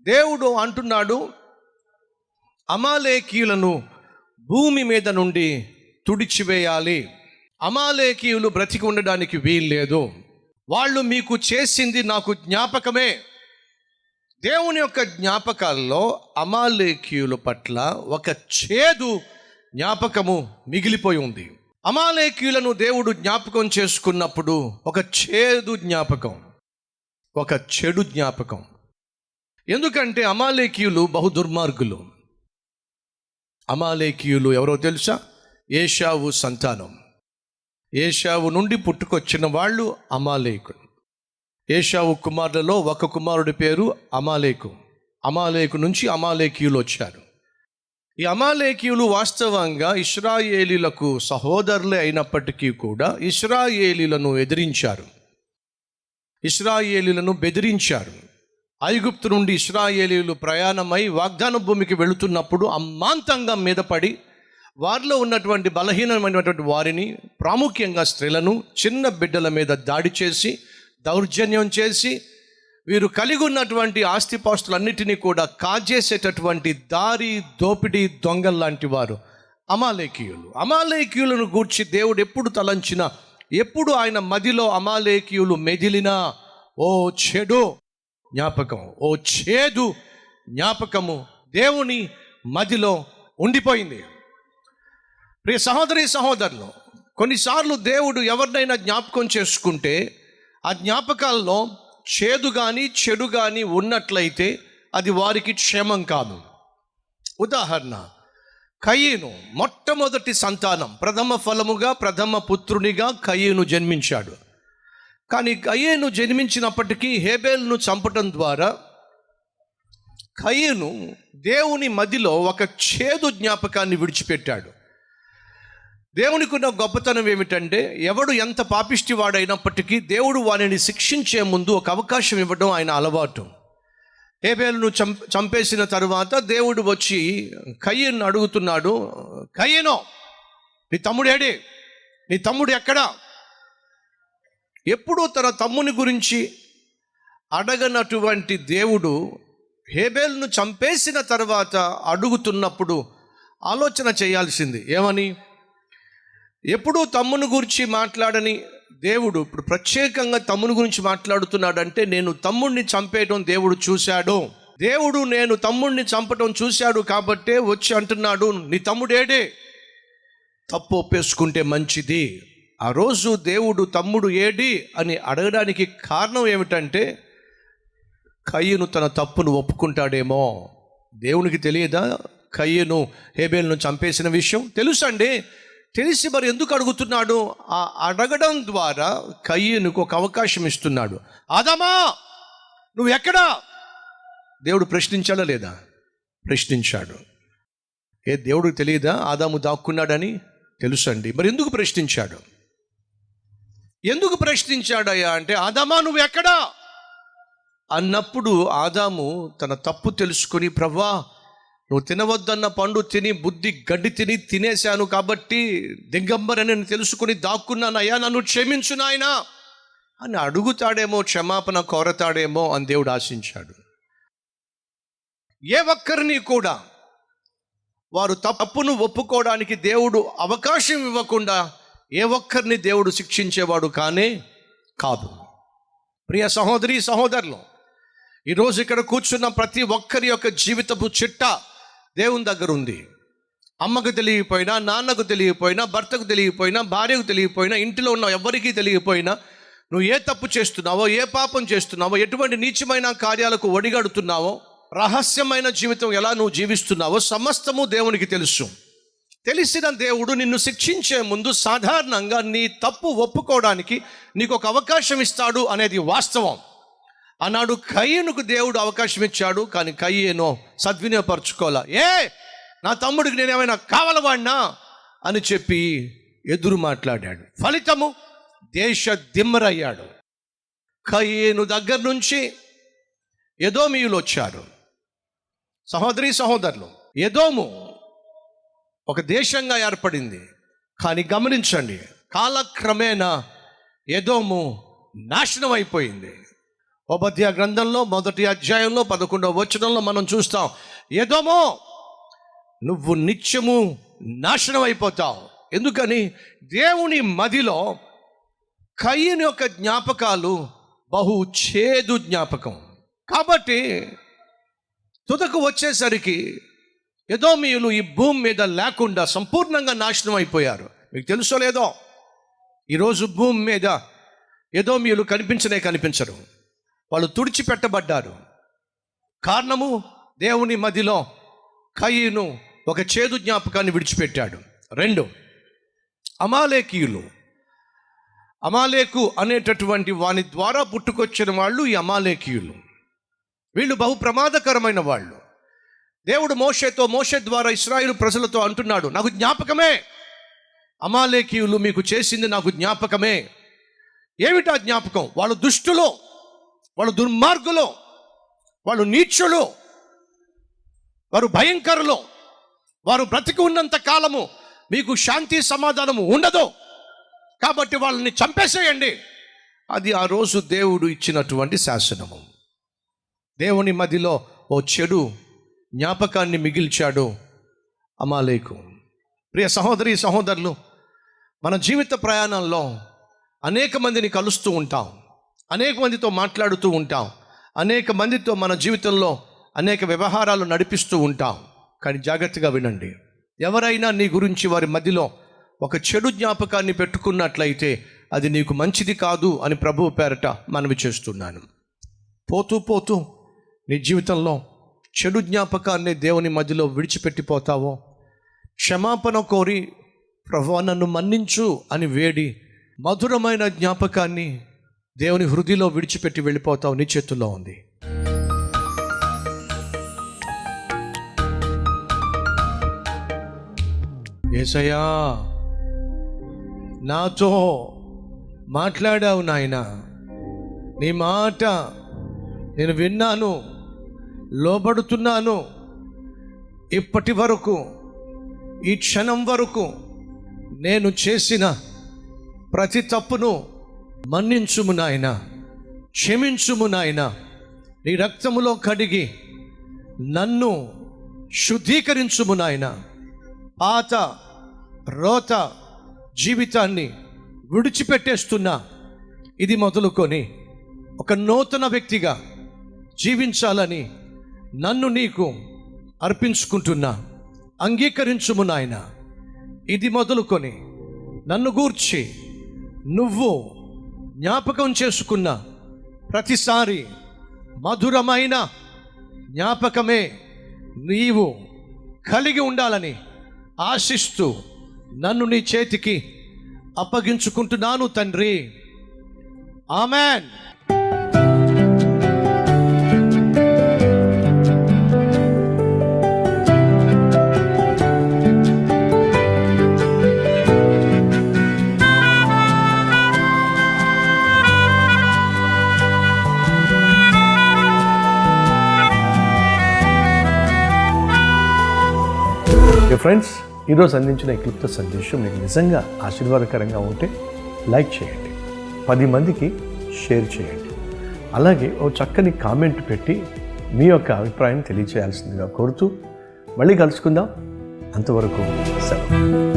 దేవుడు అంటున్నాడు, అమాలేకీయులను భూమి మీద నుండి తుడిచివేయాలి. అమాలేకీయులు బ్రతికి ఉండడానికి వీల్లేదు. వాళ్ళు మీకు చేసింది నాకు జ్ఞాపకమే. దేవుని యొక్క జ్ఞాపకాల్లో అమాలేకీయుల పట్ల ఒక చేదు జ్ఞాపకము మిగిలిపోయి ఉంది. అమాలేకీయులను దేవుడు జ్ఞాపకం చేసుకున్నప్పుడు ఒక చేదు జ్ఞాపకం, ఒక చెడు జ్ఞాపకం. ఎందుకంటే అమాలేకీయులు బహు దుర్మార్గులు. అమాలేకీయులు ఎవరో తెలుసా? ఏశావు సంతానం. ఏశావు నుండి పుట్టుకొచ్చిన వాళ్ళు అమాలేకులు. ఏశావు కుమారులలో ఒక కుమారుడి పేరు అమాలేకు. అమాలేకు నుంచి అమాలేకీయులు వచ్చారు. ఈ అమాలేకీయులు వాస్తవంగా ఇశ్రాయేలీలకు సహోదరులే అయినప్పటికీ కూడా ఇశ్రాయేలీలను ఎదిరించారు, ఇశ్రాయేలీలను బెదిరించారు. ఐగుప్తు నుండి ఇశ్రాయేలీలు ప్రయాణమై వాగ్దాన భూమికి వెళుతున్నప్పుడు అమాంతంగా మీద పడి వారిలో ఉన్నటువంటి బలహీనమైనటువంటి వారిని, ప్రాముఖ్యంగా స్త్రీలను, చిన్న బిడ్డల మీద దాడి చేసి దౌర్జన్యం చేసి వీరు కలిగి ఉన్నటువంటి ఆస్తిపాస్తులన్నిటినీ కూడా కాజేసేటటువంటి దారి దోపిడీ దొంగల్లాంటి వారు అమాలేకీయులు. అమాలేకీయులను గూర్చి దేవుడు ఎప్పుడు తలంచినా, ఎప్పుడు ఆయన మదిలో అమాలేకీయులు మెదిలినా ఓ చెడు జ్ఞాపకం, ఓ చేదు జ్ఞాపకము దేవుని మదిలో ఉండిపోయింది. ప్రియ సహోదరి సహోదరులు, కొన్నిసార్లు దేవుడు ఎవరినైనా జ్ఞాపకం చేసుకుంటే ఆ జ్ఞాపకాల్లో చేదు కానీ చెడు కానీ ఉన్నట్లయితే అది వారికి క్షేమం కాదు. ఉదాహరణ, కయీను మొట్టమొదటి సంతానం, ప్రథమ ఫలముగా ప్రథమ పుత్రునిగా కయీను జన్మించాడు. కానీ కయీను జన్మించినప్పటికీ హేబేలును చంపటం ద్వారా కయీను దేవుని మదిలో ఒక చేదు జ్ఞాపకాన్ని విడిచిపెట్టాడు. దేవునికి ఉన్న గొప్పతనం ఏమిటంటే, ఎవడు ఎంత పాపిష్టి వాడైనప్పటికీ దేవుడు వానిని శిక్షించే ముందు ఒక అవకాశం ఇవ్వడం ఆయన అలవాటు. హేబేలును చంపేసిన తరువాత దేవుడు వచ్చి కయీను అడుగుతున్నాడు, కయీను నీ తమ్ముడేడి, నీ తమ్ముడు ఎక్కడా? ఎప్పుడూ తన తమ్ముని గురించి అడగనటువంటి దేవుడు హేబేలును చంపేసిన తర్వాత అడుగుతున్నప్పుడు ఆలోచన చేయాల్సింది ఏమని? ఎప్పుడూ తమ్ముని గురించి మాట్లాడని దేవుడు ఇప్పుడు ప్రత్యేకంగా తమ్ముని గురించి మాట్లాడుతున్నాడంటే, నేను తమ్ముడిని చంపేయడం దేవుడు చూశాడు. దేవుడు నేను తమ్ముడిని చంపడం చూశాడు కాబట్టే వచ్చి అంటున్నాడు, నీ తమ్ముడేడే? తప్పు ఒప్పేసుకుంటే మంచిది. ఆ రోజు దేవుడు తమ్ముడు ఏడి అని అడగడానికి కారణం ఏమిటంటే, కయీను తన తప్పును ఒప్పుకుంటాడేమో. దేవునికి తెలియదా కయీను హేబేలును చంపేసిన విషయం? తెలుసండి, తెలిసి మరి ఎందుకు అడుగుతున్నాడు? ఆ అడగడం ద్వారా కయీనుకు ఒక అవకాశం ఇస్తున్నాడు. ఆదామా నువ్వు ఎక్కడా? దేవుడు ప్రశ్నించాడా లేదా? ప్రశ్నించాడు. దేవుడికి తెలియదా ఆదాము దాక్కున్నాడని? తెలుసండి. మరి ఎందుకు ప్రశ్నించాడు? ఎందుకు ప్రశ్నించాడయ్యా అంటే, ఆదామా నువ్వు ఎక్కడా అన్నప్పుడు ఆదాము తన తప్పు తెలుసుకొని, ప్రభువా నువ్వు తినవద్దన్న పండు తిని బుద్ధి గడ్డి తినేశాను కాబట్టి దిగంబరని తెలుసుకుని దాక్కున్నానయ్యా, నన్ను క్షమించు నాయనా అని అడుగుతాడేమో, క్షమాపణ కోరతాడేమో అని దేవుడు ఆశించాడు. ఏ ఒక్కరిని కూడా వారు తప్పును ఒప్పుకోవడానికి దేవుడు అవకాశం ఇవ్వకుండా ఏ ఒక్కరిని దేవుడు శిక్షించేవాడు కానే కాదు. ప్రియ సహోదరి సహోదరులు, ఈరోజు ఇక్కడ కూర్చున్న ప్రతి ఒక్కరి యొక్క జీవితపు చిట్టా దేవుని దగ్గర ఉంది. అమ్మకు తెలియకపోయినా, నాన్నకు తెలియకపోయినా, భర్తకు తెలియకపోయినా, భార్యకు తెలియకపోయినా, ఇంటిలో ఉన్న ఎవరికీ తెలియకపోయినా, నువ్వు ఏ తప్పు చేస్తున్నావో, ఏ పాపం చేస్తున్నావో, ఎటువంటి నీచమైన కార్యాలకు ఒడిగడుతున్నావో, రహస్యమైన జీవితం ఎలా నువ్వు జీవిస్తున్నావో సమస్తము దేవునికి తెలుసు. తెలిసిన దేవుడు నిన్ను శిక్షించే ముందు సాధారణంగా నీ తప్పు ఒప్పుకోవడానికి నీకు ఒక అవకాశం ఇస్తాడు అనేది వాస్తవం. ఆనాడు కయీనుకు దేవుడు అవకాశం ఇచ్చాడు, కానీ కయీను సద్వినియోగపరచుకోవాలా. నా తమ్ముడికి నేనేమైనా కావాలవాడినా అని చెప్పి ఎదురు మాట్లాడాడు. ఫలితము దేశ దిమ్మరయ్యాడు. కయీను దగ్గర నుంచి ఎదోమీయులు వచ్చారు. సహోదరి సహోదరులు, ఎదోము ఒక దేశంగా ఏర్పడింది. కానీ గమనించండి, కాలక్రమేణా ఎదోము నాశనం అయిపోయింది. ఓబద్య గ్రంథంలో 1వ అధ్యాయంలో 11వ వచనంలో మనం చూస్తాం, ఎదోమో నువ్వు నిత్యము నాశనం అయిపోతావు. ఎందుకని? దేవుని మదిలో కయీను యొక్క జ్ఞాపకాలు బహు చేదు జ్ఞాపకం. కాబట్టి తుదకు వచ్చేసరికి ఎదోమీయులు ఈ భూమి మీద లేకుండా సంపూర్ణంగా నాశనం అయిపోయారు. మీకు తెలుసో లేదో, ఈరోజు భూమి మీద ఎదోమీయులు కనిపించరు. వాళ్ళు తుడిచిపెట్టబడ్డారు. కారణము, దేవుని మదిలో కయీను ఒక చేదు జ్ఞాపకాన్ని విడిచిపెట్టాడు. 2, అమాలేకీయులు. అమాలేకు అనేటటువంటి వాని ద్వారా పుట్టుకొచ్చిన వాళ్ళు ఈ అమాలేకీయులు. వీళ్ళు బహు ప్రమాదకరమైన వాళ్ళు. దేవుడు మోషే ద్వారా ఇశ్రాయేలు ప్రజలతో అంటున్నాడు, నాకు జ్ఞాపకమే, అమాలేకీయులు మీకు చేసింది నాకు జ్ఞాపకమే. ఏమిటా జ్ఞాపకం? వాళ్ళు దుష్టులు, వాళ్ళు దుర్మార్గులు, వాళ్ళు నీచులు, వారు భయంకరులు. వారు బ్రతికి ఉన్నంత కాలము మీకు శాంతి సమాధానము ఉండదు. కాబట్టి వాళ్ళని చంపేసేయండి. అది ఆ రోజు దేవుడు ఇచ్చినటువంటి శాసనము. దేవుని మదిలో ఓ చెడు జ్ఞాపకాన్ని మిగిల్చాడు అమాలేకు. ప్రియ సహోదరి సహోదరులు, మన జీవిత ప్రయాణంలో అనేక మందిని కలుస్తూ ఉంటాం, అనేక మందితో మాట్లాడుతూ ఉంటాం, అనేక మందితో మన జీవితంలో అనేక వ్యవహారాలు నడిపిస్తూ ఉంటాం. కానీ జాగ్రత్తగా వినండి, ఎవరైనా నీ గురించి వారి మధ్యలో ఒక చెడు జ్ఞాపకాన్ని పెట్టుకున్నట్లయితే అది నీకు మంచిది కాదు అని ప్రభువు పేరట మనవి చేస్తున్నాను. పోతూ నీ జీవితంలో చెడు జ్ఞాపకాన్ని దేవుని మధ్యలో విడిచిపెట్టిపోతావో, క్షమాపణ కోరి ప్రభువా నన్ను మన్నించు అని వేడి మధురమైన జ్ఞాపకాన్ని దేవుని హృదయంలో విడిచిపెట్టి వెళ్ళిపోతావు. నీ చేతుల్లో ఉంది. యేసయ్యా, నాతో మాట్లాడావు నాయనా, నీ మాట నేను విన్నాను, లోబడుతున్నాను. ఇప్పటి వరకు, ఈ క్షణం వరకు నేను చేసిన ప్రతి తప్పును మన్నించుము నాయనా, క్షమించుము నాయనా. నీ రక్తములో కడిగి నన్ను శుద్ధీకరించుము నాయనా. పాత రోత జీవితాన్ని విడిచిపెట్టేస్తున్నా. ఇది మొదలుకొని ఒక నూతన వ్యక్తిగా జీవించాలని నన్ను నీకు అర్పించుకుంటున్నా. అంగీకరించుము నాయన. ఇది మొదలుకొని నన్ను గూర్చి నువ్వు జ్ఞాపకం చేసుకున్న ప్రతిసారి మధురమైన జ్ఞాపకమే నీవు కలిగి ఉండాలని ఆశిస్తూ నన్ను నీ చేతికి అప్పగించుకుంటున్నాను తండ్రి. ఆమెన్. ఫ్రెండ్స్, ఈరోజు అందించిన ఈ క్లుప్త సందేశం మీకు నిజంగా ఆశీర్వాదకరంగా ఉంటే లైక్ చేయండి, 10 మందికి షేర్ చేయండి. అలాగే ఓ చక్కని కామెంట్ పెట్టి మీ యొక్క అభిప్రాయం తెలియచేయాల్సిందిగా కోరుతూ మళ్ళీ కలుసుకుందాం. అంతవరకు సెలవు.